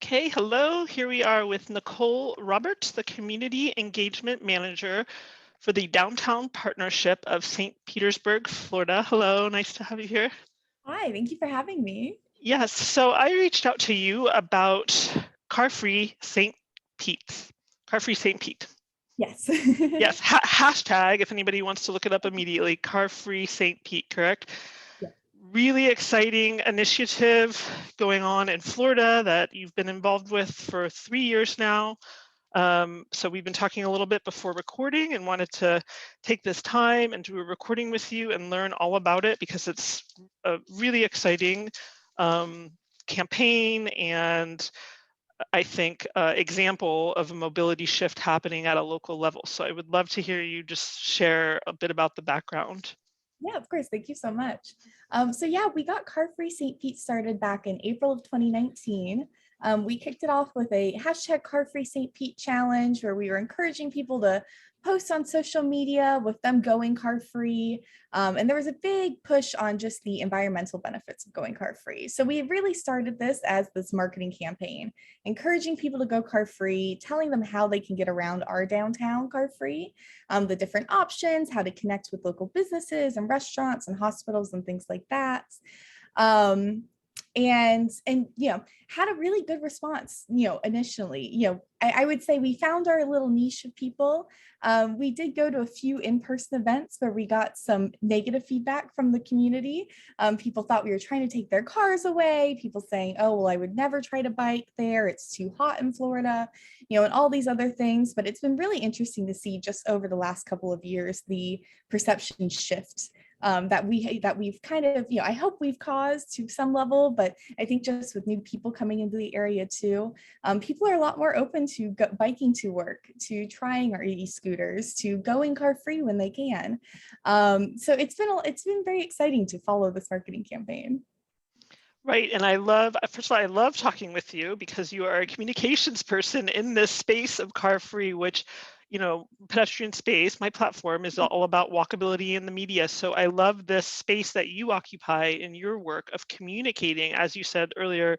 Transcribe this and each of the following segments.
Okay, hello. Here we are with Nicole Roberts, the Community Engagement Manager for the Downtown Partnership of St. Petersburg, Florida. Hello, nice to have you here. Hi, thank you for having me. Yes, so I reached out to you about Carfree St. Pete's. Carfree St. Pete. Yes. Yes, hashtag, if anybody wants to look it up immediately, Carfree St. Pete, correct? Yeah. Really exciting initiative going on in Florida that you've been involved with for 3 years now. So we've been talking a little bit before recording and wanted to take this time and do a recording with you and learn all about it because it's a really exciting campaign and I think example of a mobility shift happening at a local level. So I would love to hear you just share a bit about the background. Yeah, of course. Thank you so much. So yeah, we got Carfree St. Pete started back in April of 2019. We kicked it off with a hashtag Carfree St. Pete challenge where we were encouraging people to post on social media with them going car free. And there was a big push on just the environmental benefits of going car free. So we really started this as this marketing campaign, encouraging people to go car free, telling them how they can get around our downtown car free, the different options, how to connect with local businesses and restaurants and hospitals and things like that. Um, and had a really good response initially. I would say we found our little niche of people. We did go to a few in-person events where we got some negative feedback from the community. People thought we were trying to take their cars away, people saying, oh well, I would never try to bike there, it's too hot in Florida, and all these other things. But it's been really interesting to see just over the last couple of years the perception shift that we've kind of, I hope we've caused to some level, but I think just with new people coming into the area too, people are a lot more open to biking to work, to trying our e-scooters, to going car free when they can. So it's been very exciting to follow this marketing campaign. Right. And first of all, I love talking with you because you are a communications person in this space of car free, which, pedestrian space. My platform is all about walkability in the media. So I love this space that you occupy in your work of communicating, as you said earlier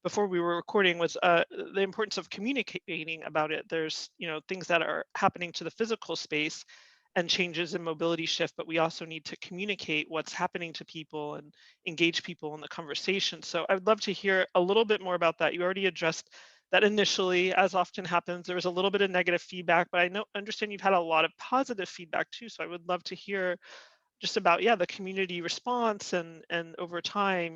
before we were recording, was the importance of communicating about it. There's, things that are happening to the physical space and changes in mobility shift, but we also need to communicate what's happening to people and engage people in the conversation. So I would love to hear a little bit more about that. You already addressed that initially, as often happens, there was a little bit of negative feedback, but understand you've had a lot of positive feedback too. So I would love to hear just about, yeah, the community response and over time.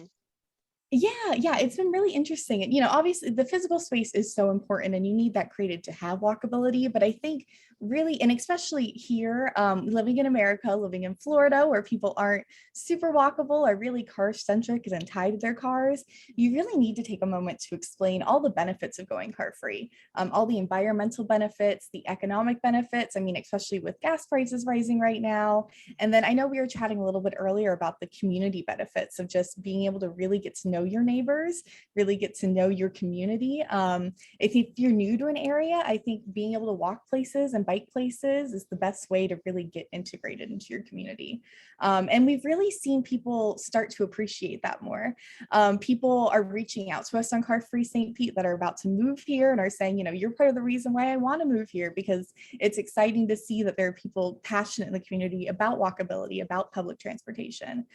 Yeah, it's been really interesting. And, obviously the physical space is so important and you need that created to have walkability. But I think really, and especially here, living in America, living in Florida, where people aren't super walkable, are really car centric and tied to their cars, you really need to take a moment to explain all the benefits of going car free, all the environmental benefits, the economic benefits. I mean, especially with gas prices rising right now. And then I know we were chatting a little bit earlier about the community benefits of just being able to really get to know your neighbors, really get to know your community. If you're new to an area, I think being able to walk places and bike places is the best way to really get integrated into your community. And we've really seen people start to appreciate that more. People are reaching out to us on Carfree St. Pete that are about to move here and are saying, you're part of the reason why I want to move here, because it's exciting to see that there are people passionate in the community about walkability, about public transportation.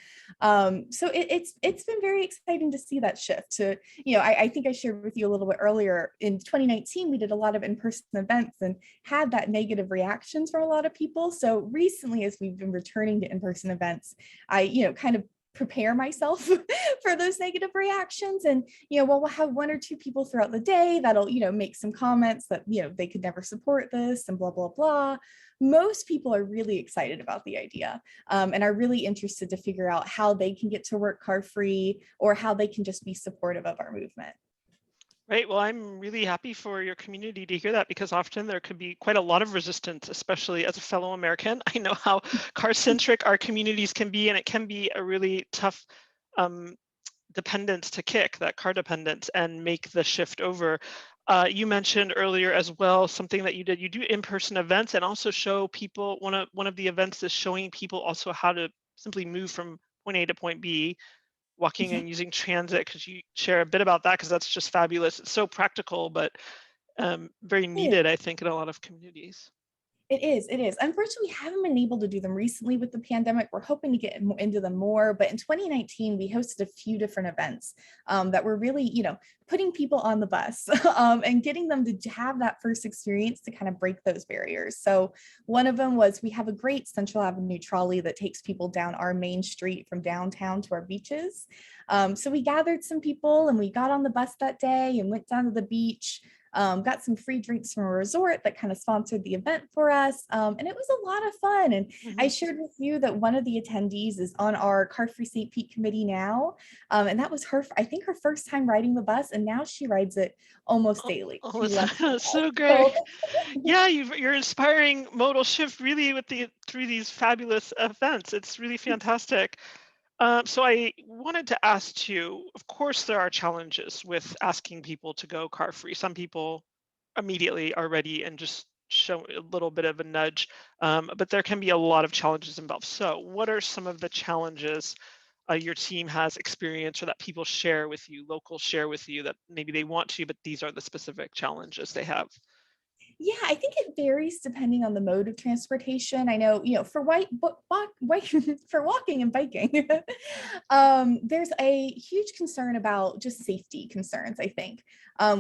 So it's been very exciting to see that shift to, I think I shared with you a little bit earlier, in 2019, we did a lot of in-person events and had that negative reactions from a lot of people. So recently, as we've been returning to in-person events, I, kind of prepare myself for those negative reactions. And, we'll have one or two people throughout the day that'll, make some comments that, they could never support this and blah, blah, blah. Most people are really excited about the idea, and are really interested to figure out how they can get to work car free or how they can just be supportive of our movement. Right. Well, I'm really happy for your community to hear that because often there could be quite a lot of resistance, especially as a fellow American. I know how car-centric our communities can be, and it can be a really tough um, dependence to kick, that car dependence, and make the shift over. You mentioned earlier as well something that you did. You do in-person events and also show people. One of the events is showing people also how to simply move from point A to point B walking Yeah. and using transit. Could you share a bit about that? Because that's just fabulous. It's so practical, but very needed, I think, in a lot of communities. It is. It is. Unfortunately, we haven't been able to do them recently with the pandemic. We're hoping to get into them more. But in 2019, we hosted a few different events that were really, putting people on the bus and getting them to have that first experience to kind of break those barriers. So one of them was we have a great Central Avenue trolley that takes people down our main street from downtown to our beaches. So we gathered some people and we got on the bus that day and went down to the beach. Got some free drinks from a resort that kind of sponsored the event for us. And it was a lot of fun. And I Mhm. shared with you that one of the attendees is on our Carfree St. Pete committee now. And that was her, I think her first time riding the bus. And now she rides it almost Oh, daily. oh, She loves that's so it. great. So Yeah, you're inspiring modal shift really through these fabulous events. It's really fantastic. So I wanted to ask you, of course, there are challenges with asking people to go car free. Some people immediately are ready and just show a little bit of a nudge, but there can be a lot of challenges involved. So what are some of the challenges your team has experienced or that people share with you, locals share with you that maybe they want to, but these are the specific challenges they have? yeah, I think it varies depending on the mode of transportation. I know, for for walking and biking, there's a huge concern about just safety concerns, I think.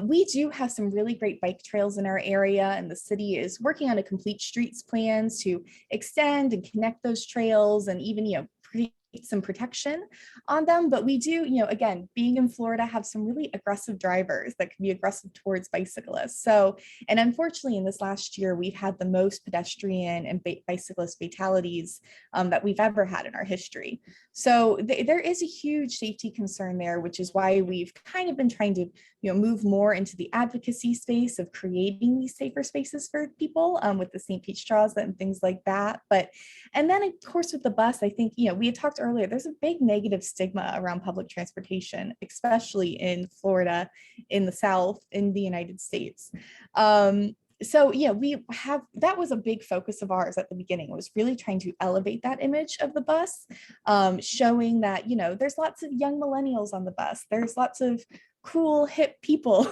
We do have some really great bike trails in our area, and the city is working on a complete streets plans to extend and connect those trails and even, create some protection on them. But we do, again, being in Florida, have some really aggressive drivers that can be aggressive towards bicyclists. So, and unfortunately, in this last year, we've had the most pedestrian and bicyclist fatalities that we've ever had in our history. So there is a huge safety concern there, which is why we've kind of been trying to, move more into the advocacy space of creating these safer spaces for people with the St. Pete straws and things like that. But, and then of course with the bus, I think, we had talked earlier, there's a big negative stigma around public transportation, especially in Florida, in the South, in the United States. So yeah, we have, that was a big focus of ours at the beginning, was really trying to elevate that image of the bus, showing that, there's lots of young millennials on the bus. There's lots of cool, hip people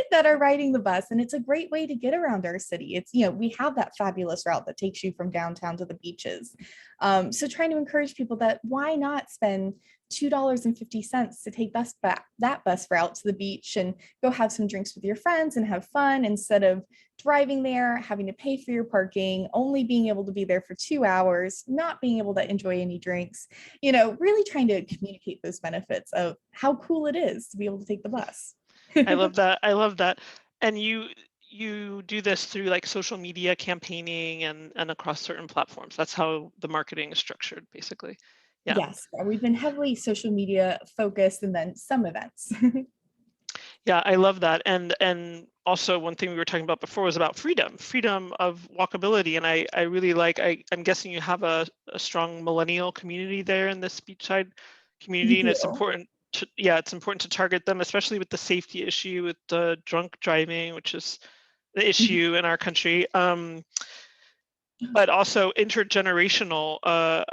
that are riding the bus. And it's a great way to get around our city. It's, we have that fabulous route that takes you from downtown to the beaches. So trying to encourage people that why not spend $2.50 to take that bus route to the beach and go have some drinks with your friends and have fun instead of driving there, having to pay for your parking, only being able to be there for 2 hours, not being able to enjoy any drinks, really trying to communicate those benefits of how cool it is to be able to take the bus. I love that. I love that. And you do this through like social media campaigning and across certain platforms. That's how the marketing is structured, basically. Yeah. Yes, we've been heavily social media focused and then some events. Yeah, I love that. And also one thing we were talking about before was about freedom of walkability. And I really like, I'm guessing you have a strong millennial community there in this beachside We community, and it's do. important to, yeah, it's important to target them, especially with the safety issue with the drunk driving, which is the issue in our country. But also intergenerational,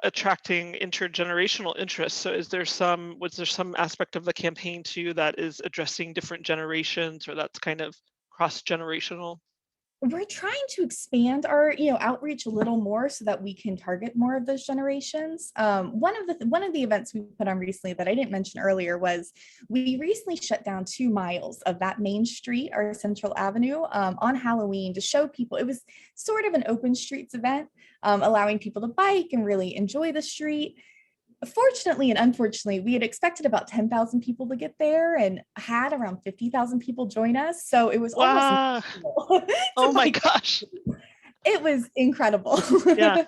attracting intergenerational interests. So was there some aspect of the campaign too that is addressing different generations or that's kind of cross-generational? We're trying to expand our outreach a little more so that we can target more of those generations. One of the events we put on recently that I didn't mention earlier was we recently shut down 2 miles of that main street, our Central Avenue, on Halloween to show people. It was sort of an open streets event, allowing people to bike and really enjoy the street. Fortunately and unfortunately, we had expected about 10,000 people to get there and had around 50,000 people join us. So it was almost Wow. impossible Oh to my bike. gosh. It was incredible. Yeah.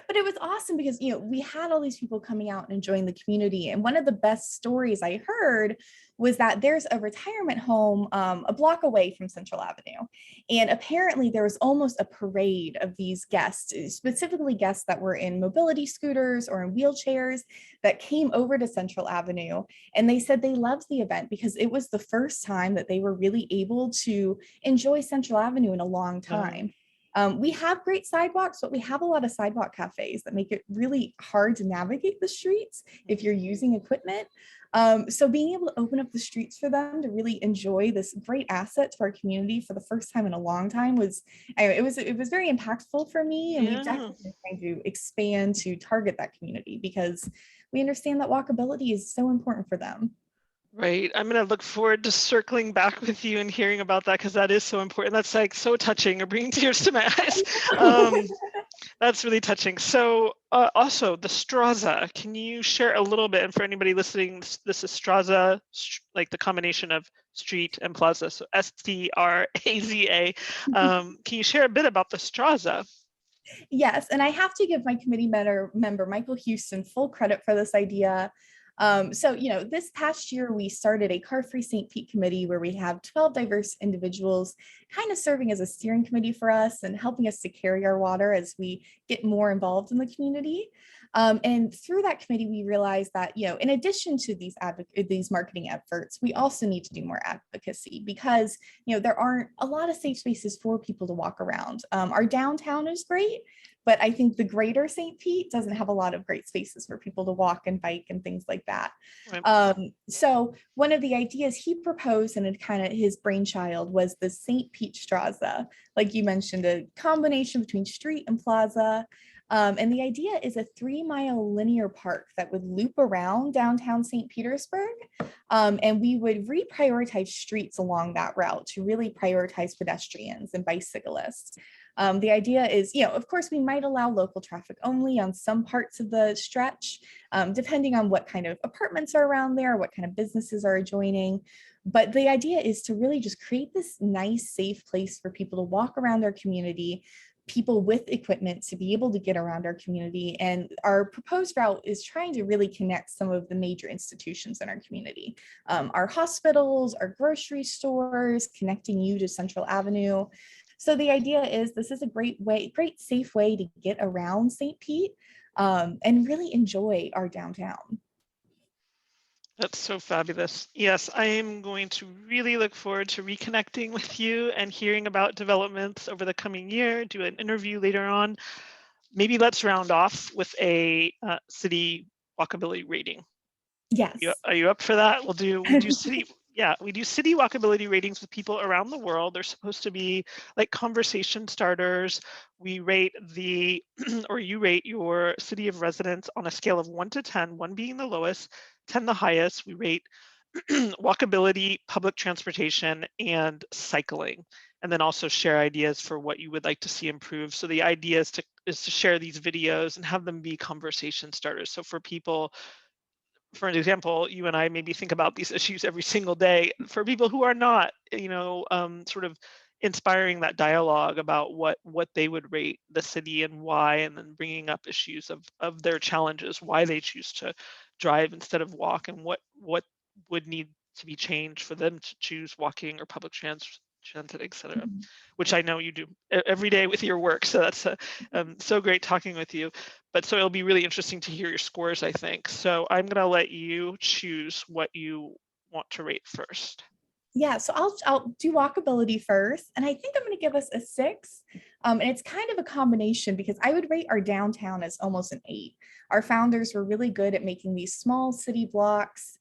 But it was awesome because we had all these people coming out and enjoying the community. And one of the best stories I heard was that there's a retirement home a block away from Central Avenue, and apparently there was almost a parade of these guests, specifically guests that were in mobility scooters or in wheelchairs, that came over to Central Avenue. And they said they loved the event because it was the first time that they were really able to enjoy Central Avenue in a long Um, time. We have great sidewalks, but we have a lot of sidewalk cafes that make it really hard to navigate the streets if you're using equipment. So being able to open up the streets for them to really enjoy this great asset to our community for the first time in a long time was, it was very impactful for me. And we've Yeah. definitely been trying to expand to target that community because we understand that walkability is so important for them. Right. I'm going to look forward to circling back with you and hearing about that because that is so important. That's like so touching or bringing tears to my eyes. That's really touching. So also the Straza, can you share a little bit? And for anybody listening, this is Straza, like the combination of street and plaza. So STRAZA. Can you share a bit about the Straza? Yes, and I have to give my committee member Michael Houston full credit for this idea. So, this past year we started a Carfree St. Pete committee where we have 12 diverse individuals kind of serving as a steering committee for us and helping us to carry our water as we get more involved in the community. And through that committee, we realized that, in addition to these marketing efforts, we also need to do more advocacy because, there aren't a lot of safe spaces for people to walk around. Our downtown is great, but I think the greater St. Pete doesn't have a lot of great spaces for people to walk and bike and things like that. Right. So one of the ideas he proposed and it kind of his brainchild was the St. Pete Straza, like you mentioned, a combination between street and plaza. And the idea is a 3-mile linear park that would loop around downtown St. Petersburg. And we would reprioritize streets along that route to really prioritize pedestrians and bicyclists. The idea is, of course, we might allow local traffic only on some parts of the stretch, depending on what kind of apartments are around there, what kind of businesses are adjoining. But the idea is to really just create this nice, safe place for people to walk around their community, people with equipment to be able to get around our community. And our proposed route is trying to really connect some of the major institutions in our community, our hospitals, our grocery stores, connecting you to Central Avenue. So the idea is this is a great safe way to get around St. Pete and really enjoy our downtown. That's so fabulous. Yes, I am going to really look forward to reconnecting with you and hearing about developments over the coming year, do an interview later on. Maybe let's round off with a city walkability rating. Yes. Are you up for that? We do city, yeah, we do city walkability ratings with people around the world. They're supposed to be like conversation starters. We rate or you rate your city of residence on a scale of 1 to 10, 1 being the lowest, 10 the highest. We rate walkability, public transportation, and cycling, and then also share ideas for what you would like to see improve. So the idea is to share these videos and have them be conversation starters. So for people, for an example, you and I maybe think about these issues every single day. For people who are not, sort of inspiring that dialogue about what they would rate the city and why, and then bringing up issues of their challenges, why they choose to drive instead of walk, and what would need to be changed for them to choose walking or public transit, et cetera, which I know you do every day with your work. So that's so great talking with you. But so it'll be really interesting to hear your scores, I think. So I'm going to let you choose what you want to rate first. Yeah, so I'll do walkability first, and I think I'm going to give us a 6. And it's kind of a combination because I would rate our downtown as almost an 8. Our founders were really good at making these small city blocks.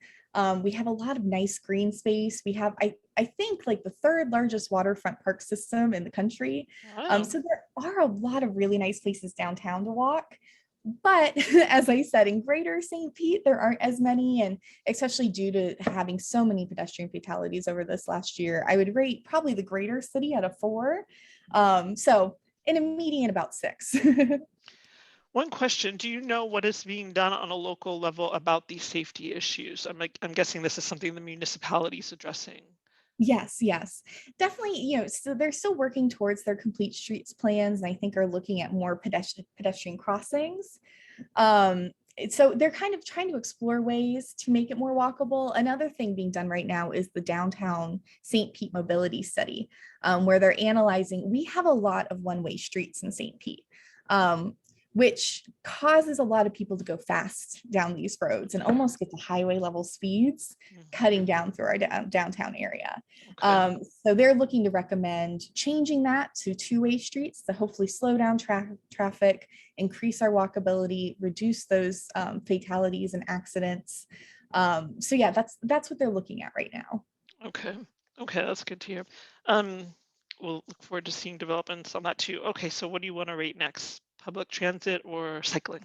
We have a lot of nice green space. We have, I think, like the third largest waterfront park system in the country. Wow. So there are a lot of really nice places downtown to walk. But as I said, in greater St. Pete, there aren't as many, and especially due to having so many pedestrian fatalities over this last year, I would rate probably the greater city at a 4. So in a median about 6. One question, do you know what is being done on a local level about these safety issues? I'm guessing this is something the municipality is addressing. Yes, definitely. So they're still working towards their complete streets plans, and I think are looking at more pedestrian crossings. So they're kind of trying to explore ways to make it more walkable. Another thing being done right now is the downtown St. Pete mobility study, where they're analyzing. We have a lot of one-way streets in St. Pete. which causes a lot of people to go fast down these roads and almost get to highway level speeds cutting down through our downtown area. Okay. So they're looking to recommend changing that to two-way streets to hopefully slow down traffic, increase our walkability, reduce those fatalities and accidents. So yeah, that's what they're looking at right now. Okay. Okay, that's good to hear. We'll look forward to seeing developments on that too. Okay, so what do you want to rate next? Public transit or cycling?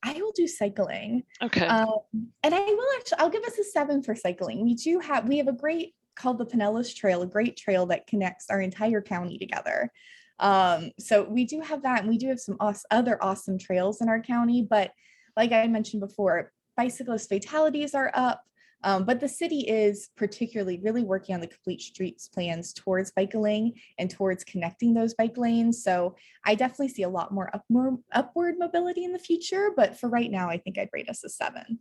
I will do cycling. Okay. Um, and I'll give us a 7 for cycling. We have a great called the Pinellas Trail, a great trail that connects our entire county together. So we do have that, and we do have some other awesome trails in our county. But like I mentioned before, bicyclist fatalities are up. But the city is particularly really working on the complete streets plans towards bike lane and towards connecting those bike lanes. So I definitely see a lot more upward mobility in the future. But for right now, I think I'd rate us a 7.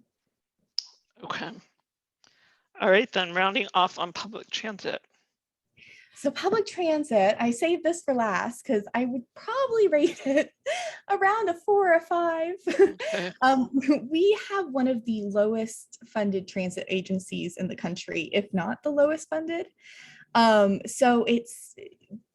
Okay. All right, then rounding off on public transit. So public transit, I saved this for last because I would probably rate it around a 4 or 5. Okay. We have one of the lowest funded transit agencies in the country, if not the lowest funded. So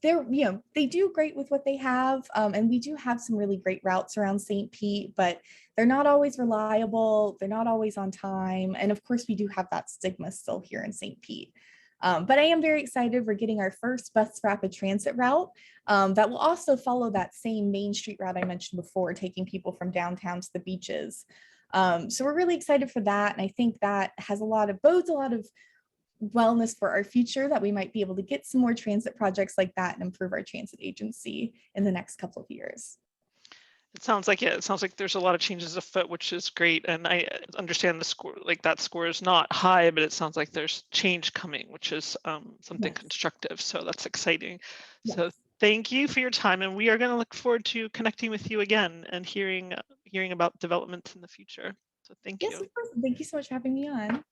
they do great with what they have. And we do have some really great routes around St. Pete, but they're not always reliable. They're not always on time. And of course, we do have that stigma still here in St. Pete. But I am very excited. We're getting our first bus rapid transit route that will also follow that same Main Street route I mentioned before, taking people from downtown to the beaches. So we're really excited for that. And I think that bodes a lot of wellness for our future, that we might be able to get some more transit projects like that and improve our transit agency in the next couple of years. It sounds like it. It sounds like there's a lot of changes afoot, which is great. And I understand the score, like that score is not high, but it sounds like there's change coming, which is something Yes. constructive. So that's exciting. Yes. So thank you for your time. And we are going to look forward to connecting with you again and hearing about developments in the future. So thank Yes, you. of course. Thank you so much for having me on.